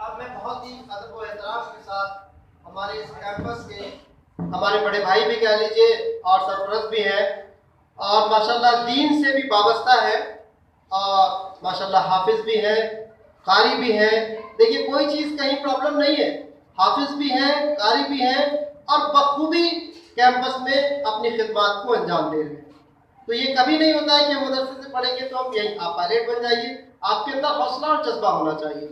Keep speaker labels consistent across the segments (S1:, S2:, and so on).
S1: اب میں بہت ہی ادب و احترام کے ساتھ ہمارے اس کیمپس کے ہمارے بڑے بھائی بھی کہہ لیجیے اور سرپرست بھی ہیں اور ماشاءاللہ دین سے بھی وابستہ ہے اور ماشاءاللہ حافظ بھی ہیں، قاری بھی ہیں. دیکھیے کوئی چیز کہیں پرابلم نہیں ہے، حافظ بھی ہیں، قاری بھی ہیں اور بخوبی کیمپس میں اپنی خدمات کو انجام دے رہے ہیں. تو یہ کبھی نہیں ہوتا ہے کہ مدرسے سے پڑھیں گے تو ہم یہیں آپ پائلٹ بن جائیے، آپ کے اندر حوصلہ اور جذبہ ہونا چاہیے.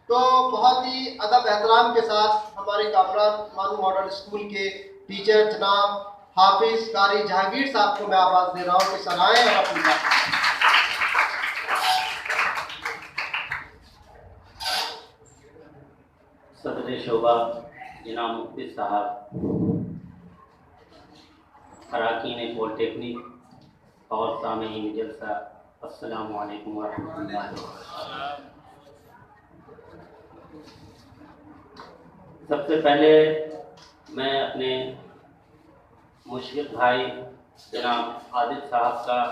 S1: تو بہت ہی ادب احترام کے ساتھ ہمارے کامران مانو ماڈل اسکول کے ٹیچر جناب حافظ قاری جہانگیر صاحب کو میں آواز دے رہا ہوں کہ سنائیں اور اپنی بات کریں.
S2: صدر شعبہ جناب مفتی صاحب، اراکین پولی ٹیکنیک اور سامعین جلسہ، السلام علیکم ورحمۃ اللہ وبرکاتہ. سب سے پہلے میں اپنے مشرف بھائی جناب عادل صاحب کا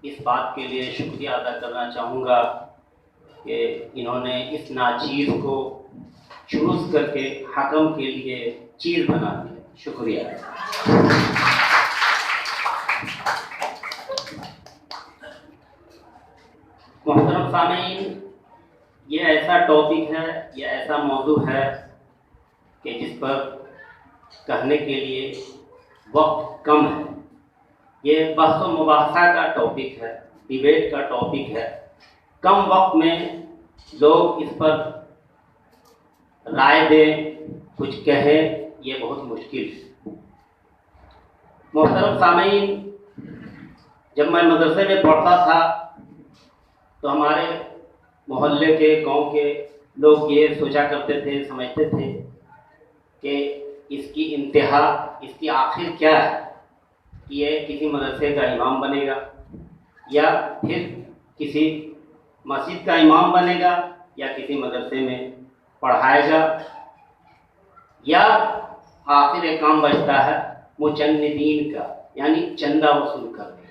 S2: اس بات کے لیے شکریہ ادا کرنا چاہوں گا کہ انہوں نے اس ناچیز کو چوز کر کے حکم کے لیے چیز بنا دی. شکریہ. محترم سامعین، یہ ایسا ٹاپک ہے، یہ ایسا موضوع ہے کہ جس پر کہنے کے لیے وقت کم ہے. یہ بحث و مباحثہ کا ٹاپک ہے، ڈیبیٹ کا ٹاپک ہے. کم وقت میں لوگ اس پر رائے دیں، کچھ کہیں، یہ بہت مشکل ہے. محترم سامعین، جب میں مدرسے میں پڑھتا تھا تو ہمارے محلے کے گاؤں کے لوگ یہ سوچا کرتے تھے، سمجھتے تھے کہ اس کی انتہا، اس کی آخر کیا ہے. یہ کسی مدرسے کا امام بنے گا یا پھر کسی مسجد کا امام بنے گا یا کسی مدرسے میں پڑھائے گا یا آخر ایک کام بچتا ہے مچندین کا، یعنی چندہ وصول کرنے.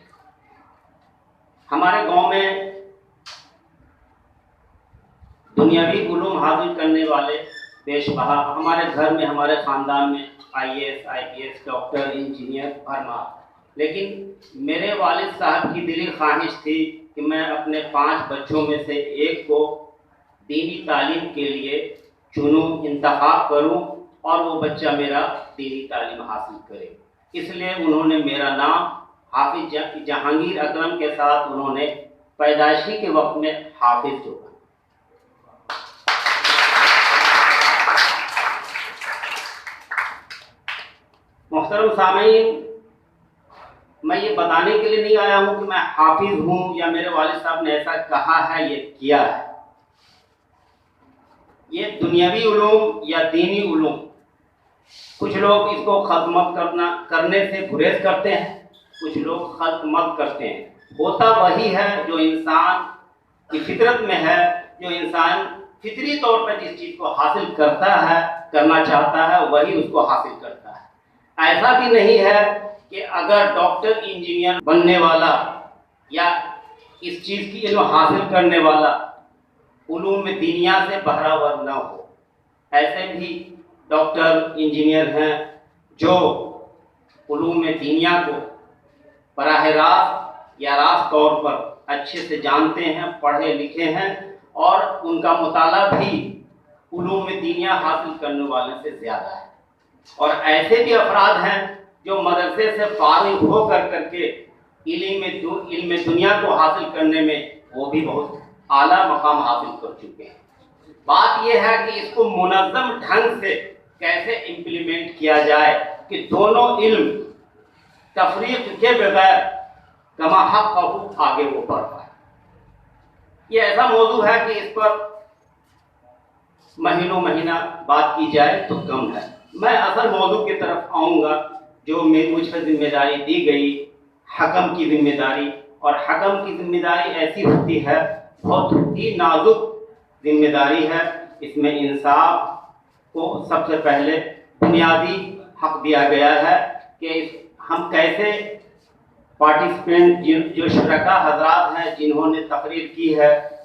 S2: ہمارے گاؤں میں دنیاوی علوم حاصل کرنے والے بیش بہا، ہمارے گھر میں، ہمارے خاندان میں IAS IPS ڈاکٹر انجینئر بھرمار. لیکن میرے والد صاحب کی دلی خواہش تھی کہ میں اپنے 5 بچوں میں سے ایک کو دینی تعلیم کے لیے چنوں، انتخاب کروں اور وہ بچہ میرا دینی تعلیم حاصل کرے. اس لیے انہوں نے میرا نام حافظ جہانگیر اکرم کے ساتھ انہوں نے پیدائشی کے وقت میں حافظ جوڑا. محترم سامعین، میں یہ بتانے کے لیے نہیں آیا ہوں کہ میں حافظ ہوں یا میرے والد صاحب نے ایسا کہا ہے، یہ کیا ہے. یہ دنیاوی علوم یا دینی علوم، کچھ لوگ اس کو ختم کرنے سے گریز کرتے ہیں، کچھ لوگ ختم کرتے ہیں. ہوتا وہی ہے جو انسان کی فطرت میں ہے، جو انسان فطری طور پر جس چیز کو حاصل کرتا ہے، کرنا چاہتا ہے، وہی اس کو حاصل کرتا ہے. ایسا بھی نہیں ہے کہ اگر ڈاکٹر انجینئر بننے والا یا اس چیز کی علم حاصل کرنے والا علوم دینیا سے بہرہ نہ ہو. ایسے بھی ڈاکٹر انجینئر ہیں جو علوم دینیا کو براہ راست یا راست طور پر اچھے سے جانتے ہیں، پڑھے لکھے ہیں اور ان کا مطالعہ بھی علوم دینیا حاصل کرنے والے سے زیادہ ہے. اور ایسے بھی افراد ہیں جو مدرسے سے فارغ ہو کر کے علم دنیا کو حاصل کرنے میں وہ بھی بہت اعلیٰ مقام حاصل کر چکے ہیں. بات یہ ہے کہ اس کو منظم ڈھنگ سے کیسے امپلیمنٹ کیا جائے کہ دونوں علم تفریق کے بغیر کما حق آگے وہ بڑھ پائے. یہ ایسا موضوع ہے کہ اس پر مہینوں مہینہ بات کی جائے تو کم ہے. میں اصل موضوع کی طرف آؤں گا جو مجھ پر ذمہ داری دی گئی، حکم کی ذمہ داری. اور حکم کی ذمہ داری ایسی ہوتی ہے، بہت ہی نازک ذمہ داری ہے. اس میں انصاف کو سب سے پہلے بنیادی حق دیا گیا ہے کہ ہم کیسے پارٹیسپینٹ جو شرکا حضرات ہیں جنہوں نے تقریر کی ہے